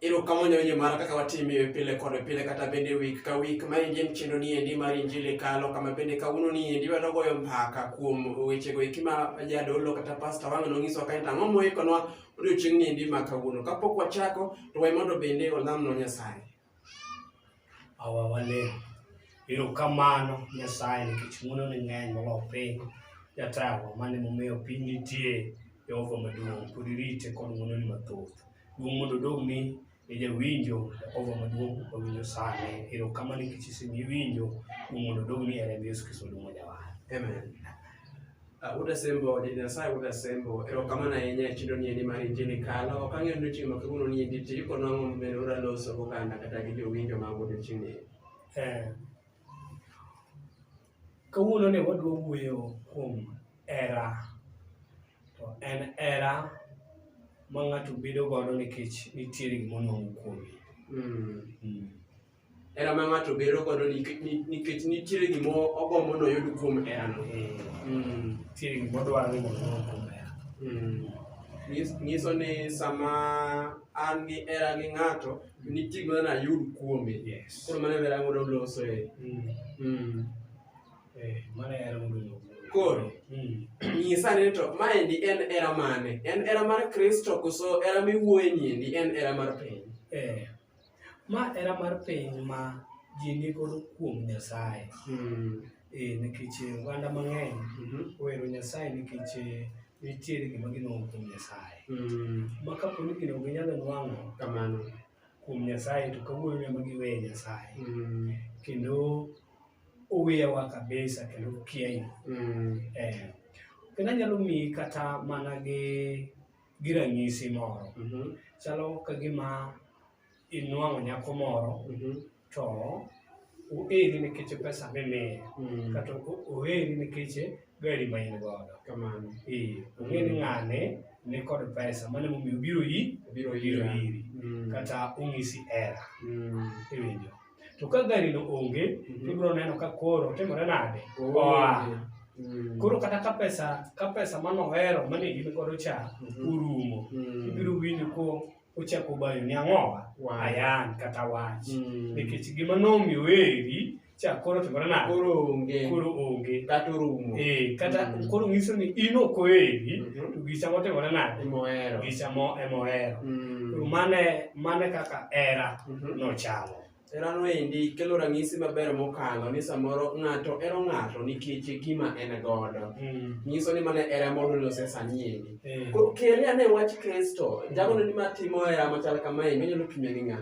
iro kamonyo wenye mara kaka watimi pile kod pile kata bende week ka week ma injili chendo ni endi mar injili kalo kama bende kauno ni endi wado goyo mpaka kuom weche go ikima jadolo kata pastor wangu nongiso ka enta ngomo ikonwa odiochieng' ni endi ma kawuono kapok wachako to we mondo bende olamno Nyasaye. Wale iro kamano Nyasaye nikech muno ni ng'eny molo piny jatelo mane momiyo piny nitie Jehova maduong' pod irite kod muno ni mathoth duong' mondo dong' ni jawinjo Jehova maduong' owinjo sane iro kamano nikech isemiwinjo duong' mondo dong' ni en Yesu Kristo duong' jawar. Amen. Udasembo di Nyasaye udasembo ero kamano ahinya chindo ni endi mar injili kalo ok ang'eyo ni chieng' makawuono ni endi tiko nang'o bende uraloso goganda kata gi jowinjo mag odiochieng' ni. Kawuono ne wadwa wuoyo kuom era to en era ma ng'ato bedo godo nikech nitiere gimonuang'o kuome. Era ma ng'ato bedo godo nikech nitiere gimo ogombo noyud kuom erano. Nitiere gimodwaro ni mondo onwang' kuom era. Nyiso ni sama an gi era gi ng'ato nitie gima nayud kuome. Yes. Koro mano era mondo losoe. Mano era mondo koro nyisa ni to maendi en era mane? En era mar Kristo koso era miwuoye ni endi en era mar piny? Ma era mar piny ma ji nigodo kuom Nyasaye. Nikech oganda mang'eny ohero Nyasaye nikech nitiere gima ginwang'o kuom Nyasaye. Ma kapo ni gino ginyalo nwang'o kamano kuom Nyasaye to kawuono ema giweyo Nyasaye. Kendo oweyawa kabisa kendo kiayi. Kendo anyalo miyi kata mana gi ranyisi moro. Chalo kagima inwang'o nyako moro to oheri nikech pesa mimiye kata oheri nikech gari ma in godo. Kamano. Ong'e ni ng'ane ni kod pesa mano momiyo biro iri kata ong'isi era. Iwinjo. To ka gari no onge, ibiro neno ka koro timore nade? Oa. Koro kata ka pesa manohero mane in godo cha urumo. Ibiro winjo ko ochako bayo ni ang'owa ayan kata wach. Nikech gima nomiyo eri cha koro timore nade? Koro onge. Kata orumo. Kata koro ng'iso ni in ok oheri to gicha motimore nade? Emohero. Gicha emohero. Koro mane kaka era nochalo. Era no endi kelo ranyisi maber mokalo ni samoro ng'ato ero ng'ato nikech gima en godo. Nyiso ni mane era mondo lose sani endi. Koro kele ane wach Kristo. Jago ni matimo era machal kamae nyalo pime gi ng'a.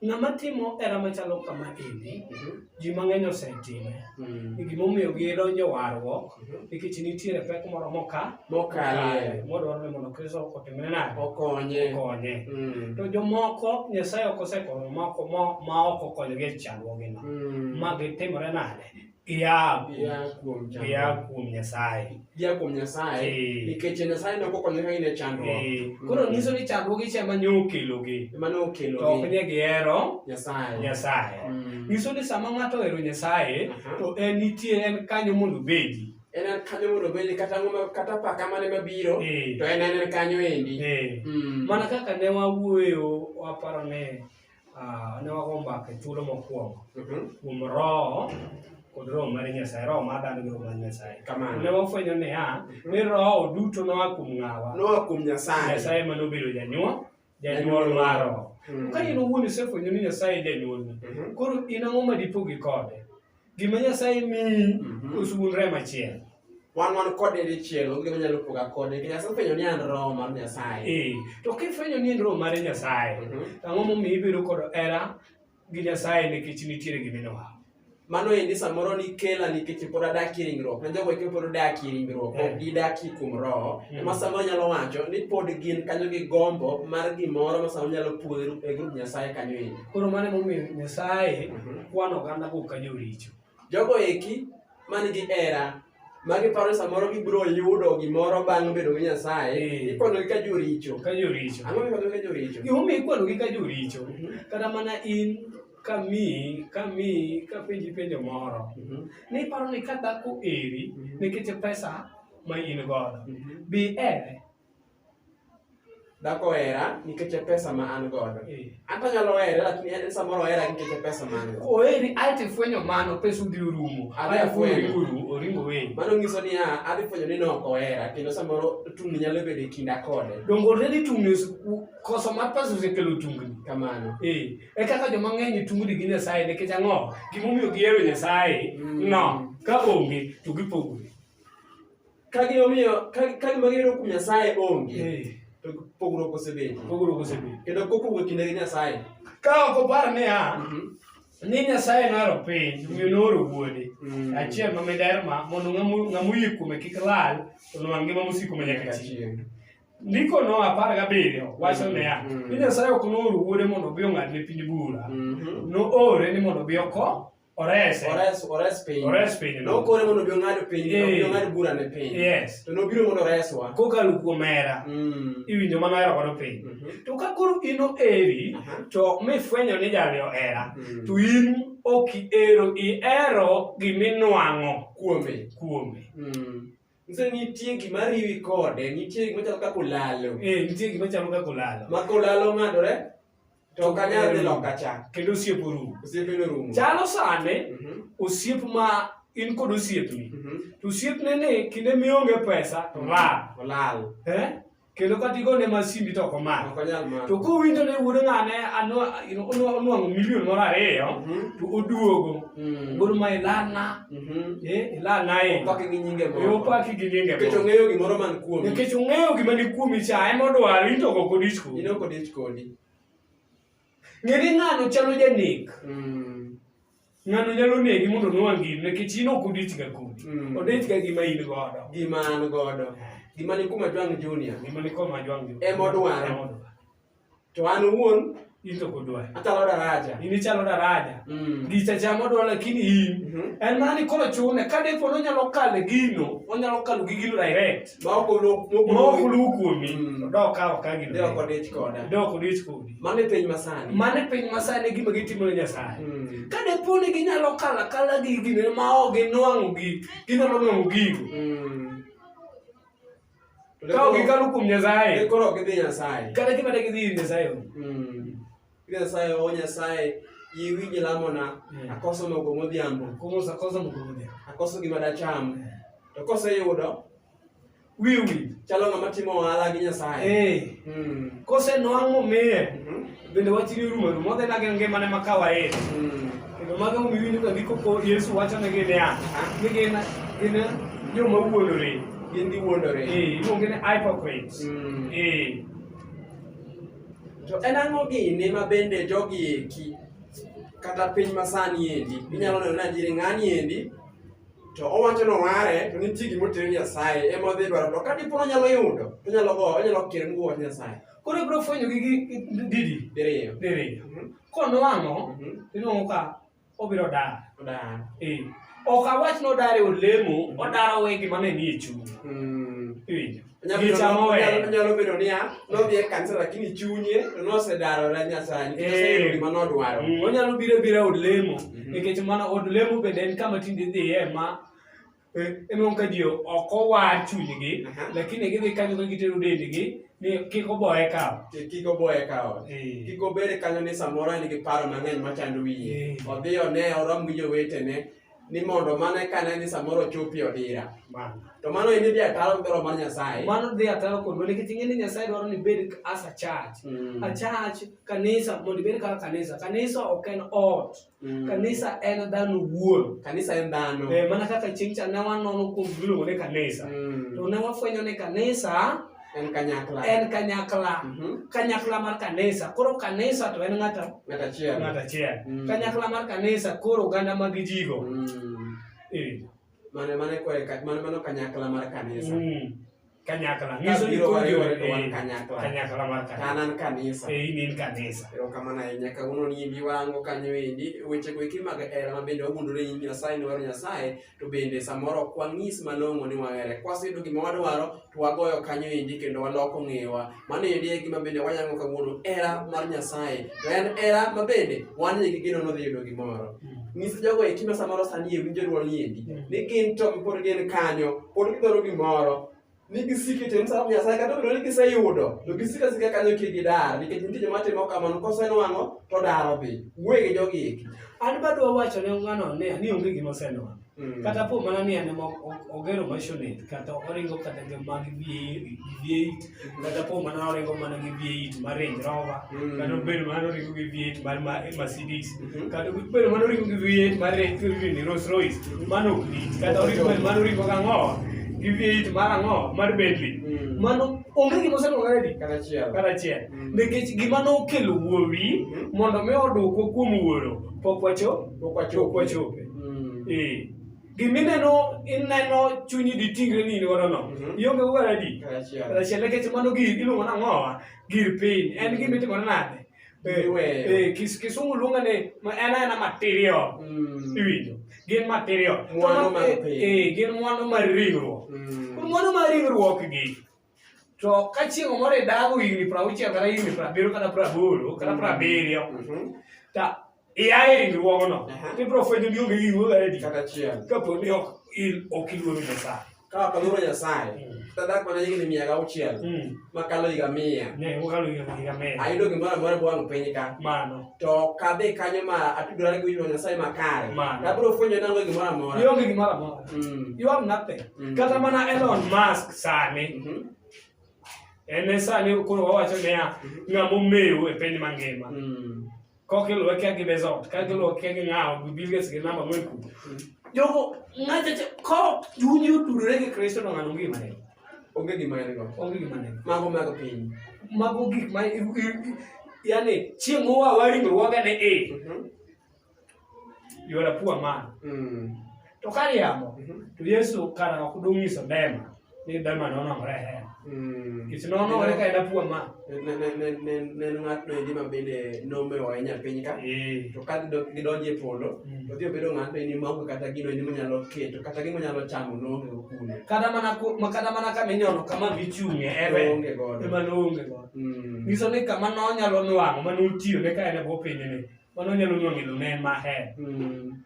Ng'ama timo era machalo kama endi ji mang'eny osetime. Gimomiyo gidonjo warruok nikech nitiere pek moro mokale modwaro ni mondo Kristo otimre nade? Okonye. To jomoko Nyasaye ok osekonyo moko ma ok okonyogi e chandruogino. Ma gitimore nade? Gia kuom Nyasaye. Gia kuom Nyasaye. Nikech Nyasaye ne ok okonyo ka in e chandruok. Koro nyiso ni chandruogi cha ema ne okelogi. To ok ne gihero Nyasaye. Nyiso ni sama ng'ato ohero Nyasaye to en kanyo mondo obedi. En kanyo mondo obedi kata paka mane mabiro to en kanyo endi. Mana kaka ne wawuoyo waparo ne wago mbaka thuolo mokwongo kuom roho kod roho mar Nyasaye, roho mar dhano gi roho mar Nyasaye. Ne wafwenyo ni roho duto noa kuom ng'awa. Noa kuom Nyasaye. Nyasaye ema nobedo janyuol mar roho. Ka in owuon isefwenyo ni Nyasaye e janyuolni, koro in ang'o ma dipogi kode? Gima Nyasaye miyi osugunre machielo. Wan kode dichiel, onge gima nyalo poga kode. Nyasaye ofwenyo ni an roho mar Nyasaye. To kifwenyo ni en roho mar Nyasaye, ang'o momiyo ibedo kod hera gi Nyasaye nikech nitiere giminoa? Mano endi samoro ni kela nikech pod adakie ringruok. Na jogo eke pod odakie ringruok, ok gidakie kuom roho. Ema samoro nyalo wacho ni pod gin kanyo gi gombo mar gimoro ma samoro nyalo puodho e grup Nyasaye kanyo endi. Koro mano momiyo Nyasaye kwano oganda go ka joricho. Jogo eki man gi hera magiparo ni samoro gibiro yudo gimoro bang' bedo gi Nyasaye, ikwanogi ka joricho. Ang'o mikwanogi ka joricho? Gimomiyo ikwanogi ka joricho, kata mana in kapenji penjo moro, ni paro ni ka dhako eri nikech pesa ma in godo, bi ere. Dhako hera nikech pesa ma an godo. Anto nyalo here lakini en samoro hera nikech pesa ma an godo. Oheri alte fwenyo mano pesa udhi urumo. Adhi fwenyo oringo weyi. Mano nyiso ni adhi fwenyo ni ok ohera kendo samoro tungni nyalo bedo e kinda kode. Dongo already tungni koso mar pesa osekelo tungni. Kamano. E kaka joma ng'eny tungni gi Nyasaye nikech ang'o? Gimomiyo gihero Nyasaye no ka onge to gipogore. Ka gima gihero kuom Nyasaye onge. To pogruok osebedo. Kendo kopogruok kinde gi Nyasaye. Ka ok opar ni Nyasaye nohero piny, omiyo nooro wuode. Achiel ma Miderma mondo ng'amoyie kuome kik lal, to nwang' ngima mosiko manyaka chieng'. Ndiko no 17 wacho niya, ni Nyasaye ok nooro wuode mondo obi ong'adne piny bura. Noore ni mondo obi ores piny. Nokore mondo obi ong'ad piny, ong'ad bura ne piny. Yes. To nobiro mondo oreswa. Kokalo kuom hera. Iwinjo mana hera godo piny. To ka koro in oheri, to mifwenyo ni jali ohera, to in ok ihero giminwang'o kuome. Nse nitie gima riwi kode, nitie gima chalo kaka olalo. Nitie gima chalo kaka olalo. Ma kolalo ng'adore, to ok anyal dhi loka cha. Kendo osiep orumo. Orumo. Chalo sane, osiep ma in kod osiepni. To osiepne ni kinde mionge pesa, to olal. Kendo katigone masimbi to ok omako. Ok onyal mako. To kowinjo ne wuod ng'ane onwang'o milion moro 2, to oduogo. Wuod ma ilalna. Ilalna e. Opaki gi nyinge moro. Opaki gi nyinge moro. Nikech ong'eyo gimoro man kuomi. Nikech ong'eyo gima ni kuomi cha, ema odwaro, in to ok odich kodi. In ok odich kodi. Ng'eni ng'ano chalo janek. Ng'ano nyalo negi mondo nwang' gino nikech in ok odich ga kodi. Odich ga gima in godo. Gima an godo. Gima ni kuma Jwang' Junior. Ema odwaro. To an owuon in to kodwaro. Achalo daraja. In ichalo daraja. Gicha chamo dwaro lakini in. En mana ni koro chune ka depo nonyalo kale gino, onyalo kalo gi gino direct. Ma ok olu kuomi. Dok ka ok gino. Dok odich koda. Dok odich kodi. Mane piny masani. Mane piny masani gima gitimo ne Nyasaye. Ka depo ni ginyalo kala gi gino ma ok ginwang'o gi, ginyalo nwang'o gigo. Kau gikalo kuom Nyasaye. Koro gidhi Nyasaye. Kata gima de gidhi Nyasaye. Nyasaye o Nyasaye iwinj lamona akoso mogo modhiambo. Akoso gima dacham. To koseyudo wiwi chalo ng'ama timo ohala gi Nyasaye. Kose nwang'o miye. Bende wachini rumo modhe na ngimane ma kawaida. Kendo mago miwinjo ka giko ko Yesu wacho ne gine ya. Ni gine joma wuondore. Gindi wuondore. Iluonge ni hypocrites. To en ang'o gini ma bende jogi eki kata piny masani endi inyalo neno ni adieri ng'ani endi to owacho noware to nitie gima otere Nyasaye ema odhi dwaro to ka dipo onyalo yudo to onyalo kiro nguo wach Nyasaye. Koro ibiro fwenyo gi diriyo. Konwang'o inuang'o ka obiro dar. Ok awach nodare olemo, odaro wegi mane ni e chunye. Nyalo bedo niya, nodhi e kanisa lakini chunye nosedaro la Nyasaye nikech oseyudo gima nodwaro. Onyalo biro olemo, nikech mana od lemo bende en kama tinde idhiye ma eno ka ji ok owar chunygi, lakini gidhi kanyo ka gitero dendgi ni kik oboye kao. Kik oboye kao. Kik obed kanyo ni samoro en gi paro mang'eny machando wiye. Odhi one orom gi jowetene ni mondo mane kane ni samoro chopi odira. To mano en dhi ataro dwaro mar Nyasaye. Mano dhi ataro kodwa nikech ing'e ni Nyasaye dwaro ni bed as a church. A church, kanisa, mondo ibed kaka kanisa. Kanisa ok en ot. Kanisa en dhano wuon. Kanisa en dhano. Mana kaka chieng' cha ne wanono kuom giluongo ni kanisa. To ne wafwenyo ni kanisa en kanyakla. Kanyakla mar kanisa. Koro kanisa to en ng'at achiel. Kanyakla mar kanisa koro oganda mag jigo. Mano kanyakla mar kanisa. Kanyakla. Nyiso ni kanyakla mar kanisa. Kanan kanisa. In kanisa. Ero kamano ahinya kawuono ni imbi wang'o kanyo endi weche go eki mag hera ma bende wagundore ni Nyasaye ni waro Nyasaye to bende samoro ok wang'is malong'o ni wahere. Kwaseyudo gima wadwaro to wagoyo kanyo endi kendo waloko ng'ewa. Mano endi e gima bende wayang'o kawuono hera mar Nyasaye. To en hera ma bende wan gi gino nodhi yudo gimoro. Ng'is jogo eki ma samoro sani winjo dwol ni endi ni gin to pod gin kanyo pod gidwaro gimoro ni gisiki tim sa Nyasaye kata bedo ni giseyudo to gisika sika kanyo kigidar nikech nitie joma timo kamano kosenwang'o to daro dhi wuoye gi jogi iki. An badwa wacho ne ng'ano ni onge gima osenwang'o. Kata po mana ni en ogero mashonet kata oringo kata gi mag V8 kata po mana oringo mana gi V8 mar Range Rover kata obedo mana oringo gi V8 mar Mercedes kata obedo mana oringo gi V8 mar Rolls Royce mano ok lit kata oringo mana oringo gang'o gi V8 mar ang'o mar Bentley mano onge gima osenwang'o di karachiel nikech gima nokelo wuowi mondo mi oduoko kuom wuoro pok wachope. Gimineno ineno chunyi di tingre ni godo no ionge uwara di karachiel nikech mano gir iluongo nang'owa gir piny en gimitimore nade kisungu luongo ni en material iwinjo gin material gin mwandu mar ringruok mwandu mar ringruok gi to ka chieng' moro idago higni 60 kata higni 70 kata 80 kata 70 ta iaye ringruogno ibiro fwenyo ni onge ringruok adi kapo ni ok iluoro Nyasaye. Ka ok aluoro Nyasaye tadak mana higni 160 makalo higa 100 ayudo gimoro amora bwang' piny ka to kadhi kanyo ma atudora gi Nyasaye makare abiro fwenyo ni onge gimoro amora ionge gimoro amora you have nothing. Kata mana Elon Musk sani en sani koro wawacho niya ng'ama omew e piny mangima kokiluwe kia gi Bezos kakiluwe kia gi ng'awo Bill Gates gi namba mweku jogo ng'achache ko chunyi otudore gi Kristo no ng'ano ngima ne onge gima en go mago mag piny mago gik ma yani chieng' mowa waringruoge ne you are a poor man to kariambo to Yesu kara ok dong' nyiso Dema ni Dema nonongore hera kich nonongore ka en poor man ne ng'atno endi ma bende nomewo ahinya piny ka to ka gidonjo e polo to dhi obedo ng'atno endi maonge kata gino endi monyalo keto kata gima onyalo chamo noonge go kuno kata mana kama inyono kama michung'e onge godo ema noonge godo nyiso ni kama nonyalo nwang'o manotiyo ne ka en e bwo pinyni mano nyalo nwang'o ne maher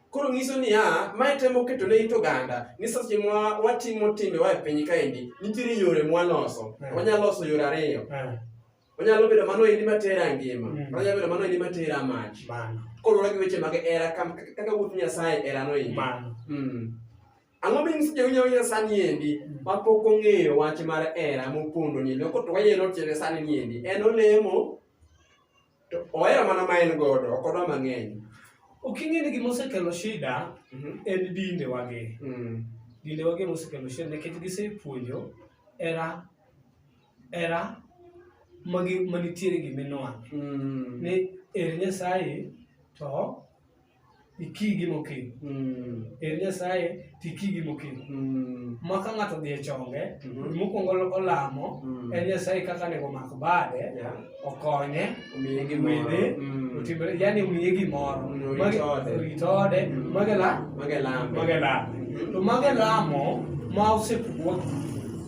koro nyiso niya mae temo keto ne it oganda ni seche ma watimo timbewa e piny kaendi nitiere yore mwaloso wanyalo loso yore ariyo onyalo bedo mano endi matera ngima onyalo bedo mano endi matera mach koluwore gi weche mag hera kaka wuoth Nyasaye herano endi ang'o minyiso jawinjo sani endi mapok ong'eyo wach mar hera mopondo ni to wayeno tiende sani ni endi en olemo to ohero mana ma en godo ok odwa mang'eny. Ok ing'e ni gima osekelo shida en dindewagi mosekelo shida nikech gisepuonjo hera manitiere giminwang'o ni ere Nyasaye to iki gimokelo ere Nyasaye to iki gimokelo ma ka ng'ato dhi e chonge mokwongo olamo en Nyasaye kaka nego mak bade okonye omede otimre yani omiye gimoro ritode magelamo to magelamo ma osepuok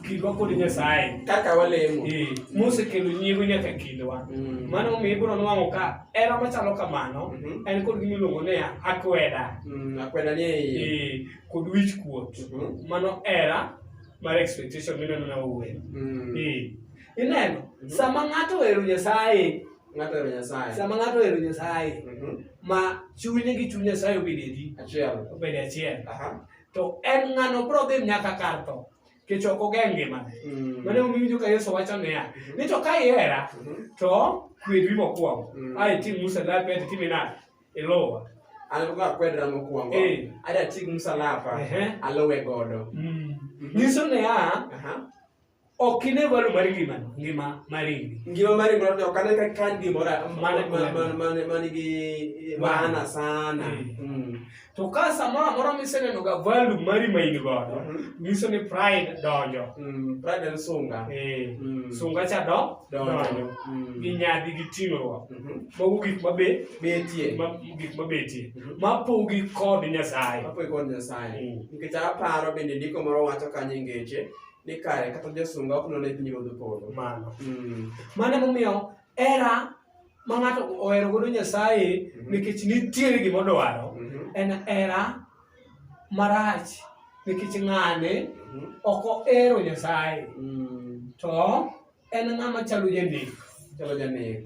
kidwa kod Nyasaye kaka walemo mosekelo nyiego nyaka kindwa mano omiyo ibiro nwang'o ka hera machalo kamano en kod gimiluongo ni akweda ni e kod wich kuot mano hera mar expectation mineno na owuoyo ineno sama ng'ato ohero Nyasaye sama ng'ato ohero Nyasaye ma chunye gi chuny Nyasaye obede achiel to en ng'ano biro dhi nyaka kar tho kech ok ogeng' ngimane mane omiwinjo ka Yesu wacho niya ni to ka ihera to kwedri mokwongo ae ting' msalaba timi nade iluwa an go akwedra mokwongo ada ting' msalaba aluwe godo nyiso niya ok ine valo mar ngima mari to ok ane ka kan gimoro manigi maana sana to ka samoro amora miseneno ga value mari ma in godo nyiso ni pride donjo pride en sunga sunga cha donjo gi nyadhi gi ting'ruok mago gik mabetie mapogi kod Nyasaye nikech aparo bende ndiko moro wacho kanyo ngeche ni kare kata josunga ok none piny ruodh polo mano emomiyo hera ma ng'ato ohero godo Nyasaye nikech nitiere gimodwaro en hera marach nikech ng'ane oko ero Nyasaye to en ng'ama chalo janek. Chalo janek.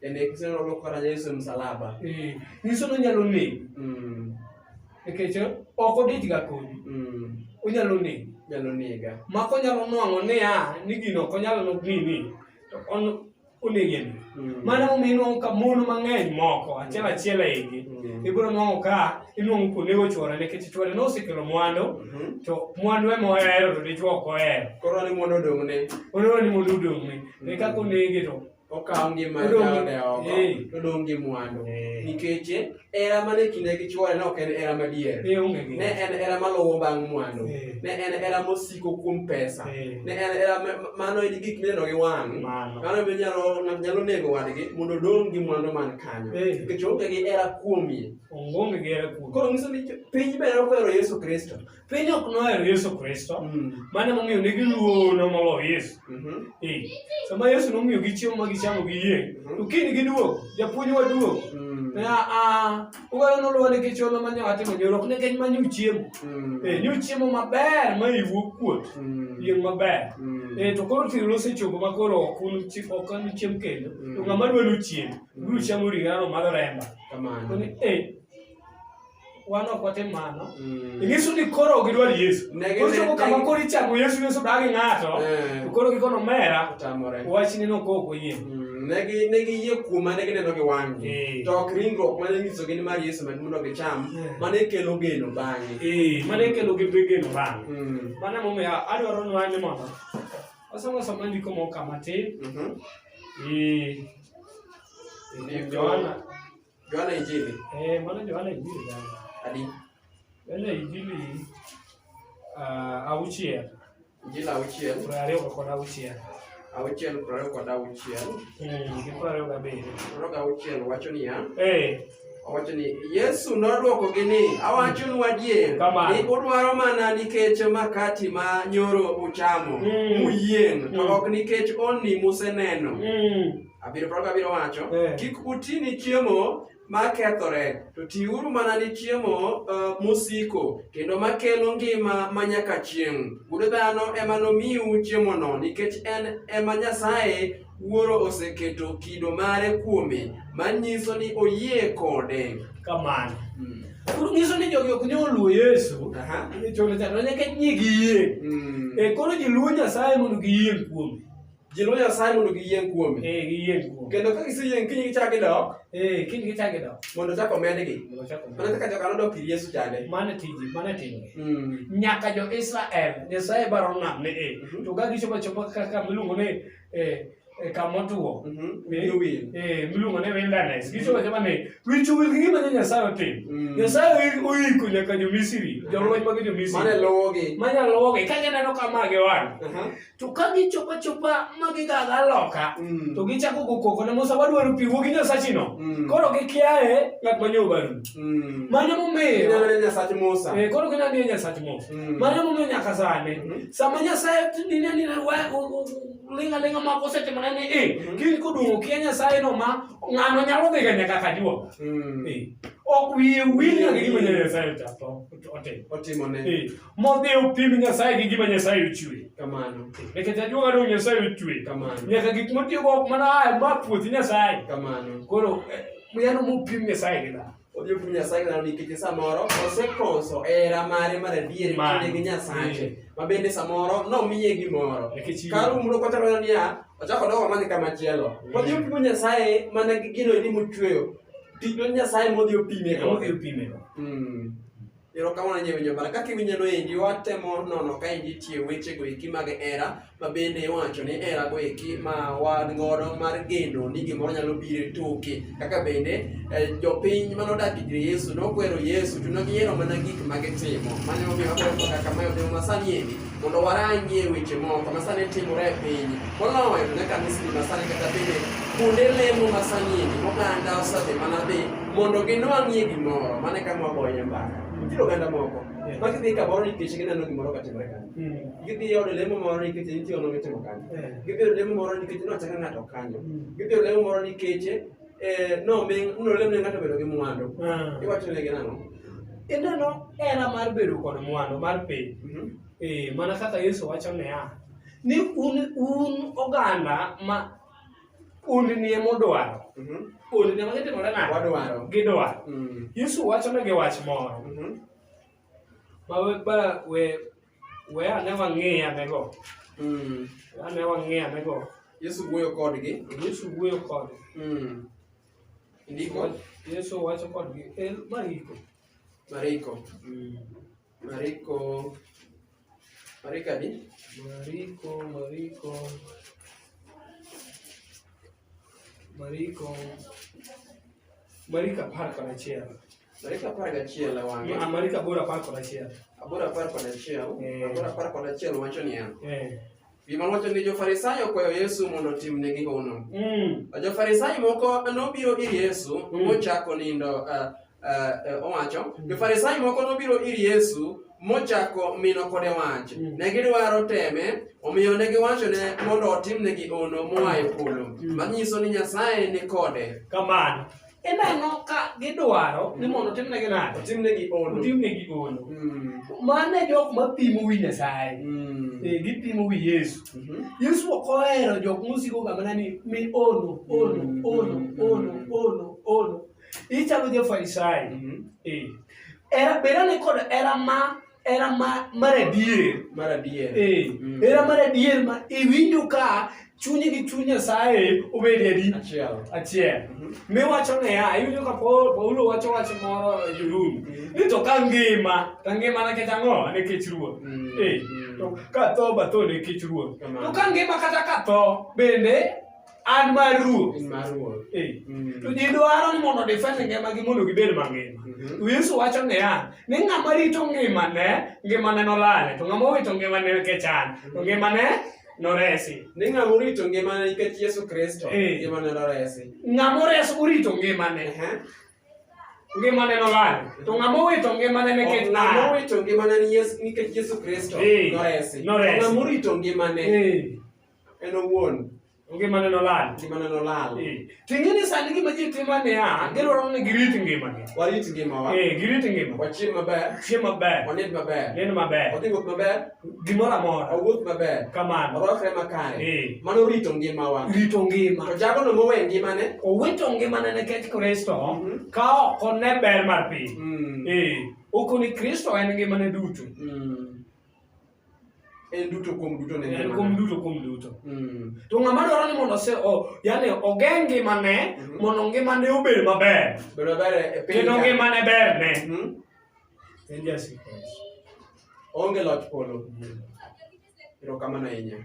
Janek sino lokora Yesu msalaba. Nyiso no nyalo nek. Nikech oko dich ga kodi. Onyalo nek. Nyalo nega. Mako nyalo nwang'o ni gino ok onyalo nok nini to on onegeni. Mana momiyo ka mon mang'eny moko achiel eigi ibiro nwang'o ka inuang'o kunego chuore nikech chuore nosekelo mwandu to mwandu ema ohero to dichuo ok ohero. Koro ni mwandu odong'ne. Koro ni mwandu odong'ne. Ne kaka onege to okawo ngima jaode oko odong' gi mwandu nikech era mane kinde gi chuore ne ok en era madier. Ne en era maluwo bang' mwandu. Ne en era mosiko kuom pesa. Ne en era mano en gik mineno gi wang'. Mano nyalo nego wadgi mondo odong' gi mwandu man kanyo. Nikech onge gi era kuomie. Onge gi era kuomie. Koro nyiso ni piny bende ok ohero Yesu Kristo. Piny ok nohero Yesu Kristo. Mano momiyo ne giluoro moloyo Yesu. Sama Yesu nomiyo gi chiemo ma gichamo gi yie. To kiny giduogo, japuonj waduogo. Ugalo noluwo nikech olo manyo atimo jorok nikech manyo chiemo. Nyu chiemo maber ma iwuok kuot. Yieng' maber. To koro tiro osechopo ma koro ok on chiemo kendo. To ng'ama dwaro chiemo, biro chamo ring'o madho remba. Kamano. Wan ok watim mano. Nyiso ni koro gidwaro Yesu. Koro kama koro ichamo Yesu dagi ng'ato. To koro gikono mera. Wachni no koko yie. Negi yie kuoma ne gineno gi wang'gi. To ok ringruok mane nyisogi ni mar Yesu mondo gicham mane kelo geno bang'e. Mane kelo geno bang'e. Mano momiyo adwaro nwa ni mondo wasoma ndiko moko kama tin. Joana Injili. Mano Joana Injili gani? Adi. Joana Injili auchiel. Injili auchiel. 26. Auchiel 26. Gi 27. 26 wacho niya. Owacho ni Yesu nodwokogi ni awachonu adier ni udwaro mana nikech makati ma nyoro uchamo muyieng' to ok nikech onni museneno. 27 wacho kik uti ni chiemo makethore to tiuru mana ni chiemo musiko kendo makelo ngima manyaka chieng'. Wuod dhano ema nomiu chiemono nikech en ema Nyasaye Wuoro oseketo kido mare kuome manyiso ni oyie kode. Kamano. Koro nyiso ni jogi ok nyal luwo Yesu. Chon chano nyaka nyigi yie. Koro ji luwo Nyasaye mondo giyieng' kuome. Ji luwo Nyasaye mondo giyieng' kuome. Giyieng' kuome. Kendo ka giseyieng' kiny gichak gidok. Kiny gichak gidok. Mondo chak omedgi. Mana kaka jokano dok ir Yesu chande. Mano tiji, mano timgi. Nyaka jo Israel, Nyasaye baro ng'amne to ka gichopo kaka miluongo ni kamotuo. Miluongo ni wilderness. Gichopo ni wicho wil gi gima Nyasaye otim. Nyasaye oiko nyaka jo Misri, jolweny mag jo Misri. Mane luwogi. Ka gineno kama giwang'. To ka gichopo ma gigaga loka, to gichako go koko ne Musa wadwaro pi wuogi Nyasachino. Koro gikiaye ng'at manyo baru. Mano momiyo Nyasach Musa. Koro ginani Nyasach Musa. Mano momiyo nyaka sani. Sama Nyasaye nina linga ma kosetimone ni kiny koduogo kia Nyasaye no ma ng'ano nyalo dhi nyaka kajuo. Ok wiye wil nyaka gima Nyasaye otimone. Modhi opim Nyasaye gi gima Nyasaye ochwe. Kamano. Nikech ajuoga dong' Nyasaye ochwe. Kamano. Nyaka gik motiyogo ok mana ma puothi Nyasaye. Kamano. Koro yano mopim Nyasaye gi dhano. Odhi opim Nyasaye gi dhano nikech samoro osekoso era mare mar adier kinde gi Nyasache. Ma bende samoro nomiye gimoro. Karu mulo kota wena niya ochako dogo mani kamachielo. Odhi opim Nyasaye mana gi gino ni mochweyo. Tijno Nyasaye modhi opime. Erokamano nyewinjo bara kaka iwinjono endi watemo nono ka endi tie wechego eki mag era ma bende iwacho ni era go eki ma wan godo mar geno ni gimoro nyalo biro e toke kaka bende jopiny manodak ir Yesu nokwero Yesu to negiyiero mana gik magitimo mane omiyo wakwero kaka mae otimo masani endi mondo warangie weche moko masani timore e piny moloyo to nyaka Misri masani kata bende kuonde lemo masani endi oganda osedhi mana dhi mondo ginwang'ie gimoro mane kama wagoye mbaka. Nitie oganda moko ma gidhi kamoro nikech gineno gimoro katimore kanyo. Gidhi od lemo moro nikech nitie ono mitimo kanyo. Gidhi od lemo moro nikech nochaka ng'ato kanyo. Gidhi od lemo moro nikech nolemne ng'ato bedo gi mwandu. Iwacho negi nang'o? ineno era mar bedo kod mwandu mar piny. Mana kaka Yesu wacho niya, ni un oganda ma undnie modwaro. Undnie ma gitimore nade? Gidwaro. Yesu wacho negi wach moro. Ma we ane wang'i anego. Ane wang'i anego. Yesu wuoyo kodgi. Yesu wuoyo kodgi. Ndiko? Yesu wacho kodgi. Mariko. Mariko adi? Mariko 11. Mariko 11 wang'e. Mariko 8:11. 8:11 wacho niya. Gima wacho ni jo-Farisayo okwayo Yesu mondo otimnegi hono. Jo-Farisayo moko nobiro ir Yesu mochako nindo owacho. Jo-Farisayo moko nobiro ir Yesu mochako mino kode wach. Ne gidwaro teme, omiyo ne giwachone mondo otimnegi hono moa e polo. Manyiso ni Nyasaye ni kode. Kamano. Ineno ka gidwaro ni mondo otimnegi nade? Otimnegi hono. Mane jok mapimo wi Nyasaye. Gipimo wi Yesu. Yesu ok ohero jok mosiko ga mana ni mi ono. Ichalo jo-Farisayo. Bedo ni kod era mar adier. Era mar adier ma iwinjo ka chunyi gi chuny Nyasaye obede adi? Achiel. Miwacho niya, iwinjo ka Paulo wacho wach moro e Jorumi. Ni to ka ngima, to ngima nikech ang'o? Nikech Ruoth. To ka tho ba tho nikech Ruoth. To ka ngima kata ka tho bende an mar Ruoth. To ji dwaro ni mondo defend ngimagi mondo gibed mangima. Yesu wacho niya, ni ng'ama rito ngimane nolale, to ng'ama owito ngimane nikech an, to ngimane noresi. Ni ng'ama orito ngimane nikech Yesu Kristo, ngimane noresi. Ng'ama orito ngimane. Ngimane nolale. To ng'ama owito ngimane nikech an. Ng'ama owito ngimane nikech Yesu Kristo noresi. Ng'ama orito ngimane en owuon. Ngimane nolal. Ting'e ni sani gima ji timo niya, gidwaro ni girit ngimagi. Warit ngimawa. Girit ngima. Wachiem maber. Chiem maber. Wanind maber. Nind maber. Wadhi wuoth maber. Gimoro amora. Wawuoth maber. Kamano. Warwakre makare. Mano rito ngimawa. Rito ngima. To jagono mowe ngimane. Owito ngimane nikech Kristo ka ok one ber mar piny. Ok ni Kristo en ngimane duto. En duto kuom duto ne ngimane. En kuom duto. To ng'ama dwaro ni mondo yani ogeng' ngimane mondo ngimane obed maber. Bedo maber e piny. Kendo ngimane berne. En Yesu Kristo. Onge loch polo. Erokamano ahinya.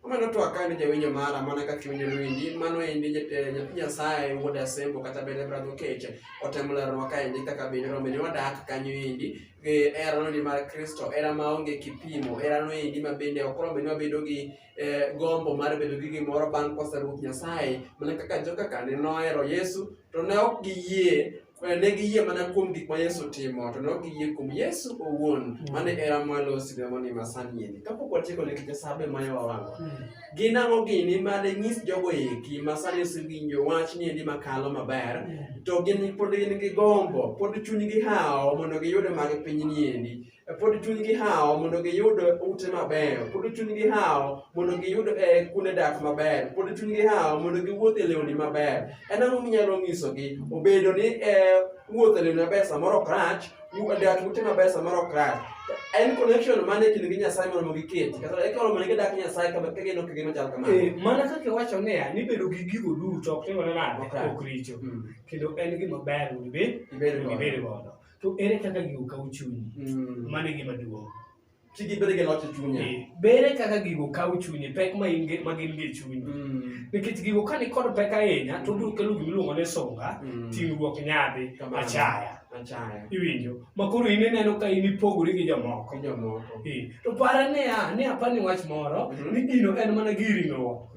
Omano twak ka ne jawinjo mara mana kaka iwinjo windi, mano endi nyathi Nyasaye wuod Asembo kata bende Brother Okech otemo leronwa kaendi kaka bende rombe ni wadak kanyo endi gi erano ni mar Kristo, era maonge kipimo, erano endi ma bende ok rombe ni wabedo gi gombo mar bedo gi gimoro bang' koseruoth Nyasaye, mana kaka joka kane nohero Yesu to ne ok giyie. Ne giyie mana kuom gik ma Yesu timo, to ne ok giyie kuom Yesu owuon. Mane era mwalosi demoni masani endi. Kapok watieko nikech sabe mayo wawang'o. Gin ang'o gini mane nyis jogo eki ma sani osewinjo wach ni endi makalo maber, to gin pod gin gi gombo, pod chunygi hawo mondo giyud mag pinyni endi. Pod chunygi hawo mondo giyud ute mabeyo, pod chunygi hawo mondo giyud kuonde dak maber, pod chunygi hawo mondo giwuoth e lewni maber. En ang'o minyalo nyisogi? Obedo ni wuoth e lewni maber samoro ok rach, dak ute maber samoro ok rach. En connection mane kind gi Nyasaye mondo giketi. Kata ekoro mondo gidak Nyasaye ka gino ka gima chal kamano. Mana kaka iwacho niya, ni bedo gi gigo duto ok timore nade ok richo. Kendo en gima ber mondo ibed godo. To ere kaka gigo kawo chunyi? Mano e gima duong'. Tigi bede gi loch e chunye. Bere kaka gigo kawo chunyi, pek ma gin gi e chunyi. Nikech gigo ka ni kod pek ahinya, to biro kelo gimiluongo ni sunga, ting'ruok nyadhi, achaya. Iwinjo? Ma koro in ineno ka in ipogori gi jomoko. To para ni apani wach moro, ni gino en mana giring'ruok.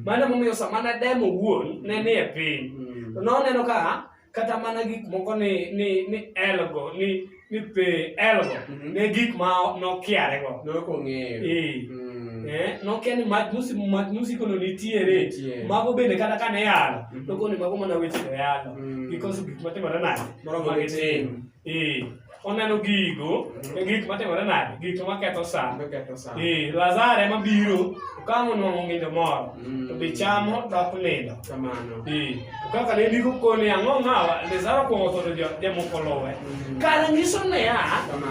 Mano momiyo sama ne demo wuon, ne ni e piny. To noneno ka kata mana gik moko ni elgo, ni pe elgo, ne gik ma nokiare go. Nokong'eyo. nokia ni musikono nitiere mago bende kata kane yalo nokoni mago mana weche yalo because gik matimore nade magitin oneno gigo gik matimore nade gik maketho sa Lazaro ema biro kama nwang'o ng'injo moro to be chamo dok nindo kamano kaka ne ndiko kone ang'o ng'awa Lazaro kuongo tho to jomoko luwe kara nyiso niya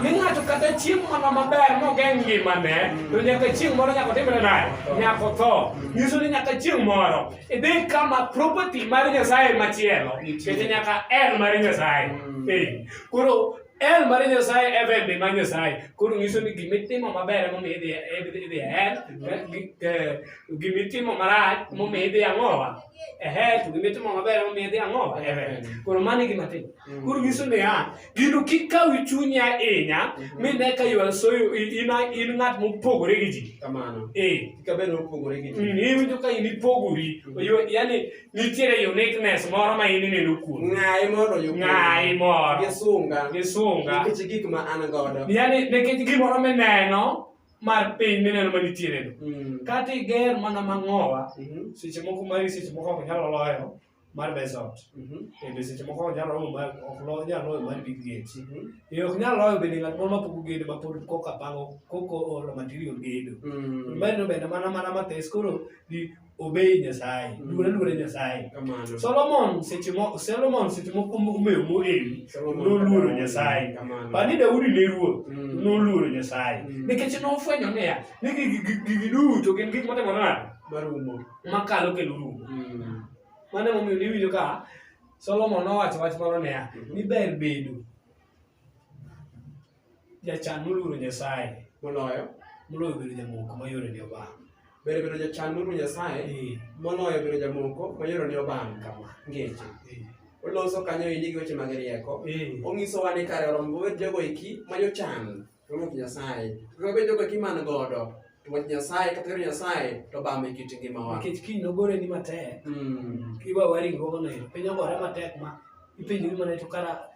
ni ng'ato kata chiemo mana maber mogeng' ngimane to nyaka chieng' moro nyaka otimre nade nyaka otho nyiso ni nyaka chieng' moro idhi kama property mar Nyasaye machielo kete nyaka en mar Nyasaye koro el mar Nyasaye evende mar Nyasaye koro nyiso ni gimitimo maber momiyo idhi gimitimo marach momiyo idhi ang'owa to gimitimo maber momiyo idhi ang'owa koro mano gimatimo koro nyiso ni gino kik kawi chunyi ahinya mine ka in ng'at mopogore gi ji iwinjo ka in ipogori yani nitiere uniqueness moro ma in ineno kuom ng'ayi moro gisunga yani nikech gimoro mineno mar piny mineno manitiere kata iger mana mang'owa seche moko ok nyalo loyo mar Besot seche moko ok nyalo loyo mar Big Gate ok nyalo loyo bende ng'at moro mapogo gedo mapod koka pango koko olo material gedo mbeno bende mana mathis koro obey Nyasaye luore Nyasaye Solomon seche moko omewo moewi noluoro Nyasaye bani Daudi ne ruoth noluoro Nyasaye nikech nofwenyo niya ni gigi duto gin gik matimore nade makalo kelo rumo mano emomiyo niwinjo ka Solomon nowacho wach moro niya ni ber bedo jachan moluoro Nyasaye moloyo bedo jamoko ma yore ne obam ber bedo jachan moluoro Nyasaye moloyo bedo jamoko ma yore ne obam kama ngeche oloso kanyo indi gi weche mag rieko onyisowa ni kare rombo bet jogo eki ma jochan moluoro Nyasaye to bet jogo eki man godo to wach Nyasaye kata yore Nyasaye to bam e kit ngimawa nikech kiny nogore ni matek kiwa waringruogo no piny ogore matek ma ipenjori mana to kara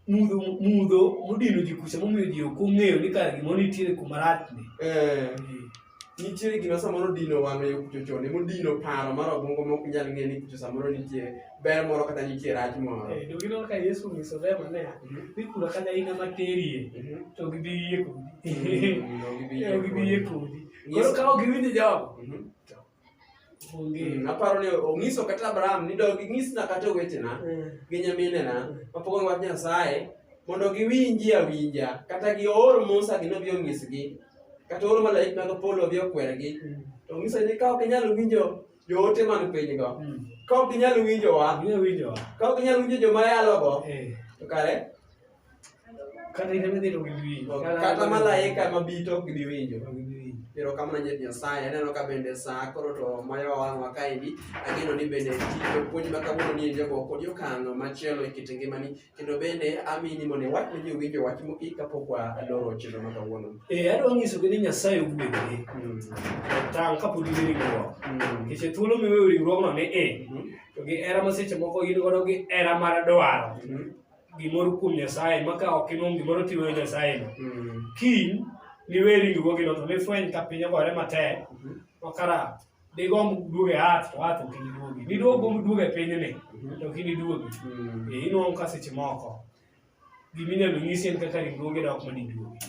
mudho modino ji kucha momiyo ji ok ong'eyo ni kara gimoro nitiere kuma rach ni nitiere gima samoro dino wang'e yo kucho chone modino paro mar obwongo mok nyal ng'e ni kucho samoro nitie ber moro kata nitie rach moro gineno ka Yesu onyiso Rema ne ni kura kata ina materie to gibi yie kodi koro ka ok giwinjo jogo aparo ni ong'iso kata Abraham ni dog ng'isna kata wetena gi nyaminena mapogo wach Nyasaye mondo giwinji awinja kata gior Musa gino bi ong'isgi kata oro malaik mag polo bi okwergi to ng'iso ni ka ok inyalo winjo joote man pinygo ka ok inyalo winjowa ka ok inyalo winjo joma yalogo to kare kata malaika mabito ok gibi winjo pero kamano Nyasaye aneno ka bende sa koro to mayo wang'wa kaendi ageno ni bende tio puonj ma kawuono ni jogo kod okang' machielo e kit ngimani kendo bende amini mondo wach ne ji winjo wach mogik kapok waloro chenro ma kawuono adwa nyisogi ni Nyasaye ogwedhgi tang' kapod in ringruok nikech thuolo miweyo ringruogno ni to gi hera ma seche moko in godo gi hera mar dwaro gimoro kuom Nyasaye ma ka ok inuom gimoro tiweyo Nyasaye no kiny niwe ringruogino to nifweny ka piny ogore matek makara digomb duoge to ok iniduogi niduogomb duoge pinyni to ok iniduogi inuom ka seche moko giminyalo nyisi en kaka ringruoge dok maniduogi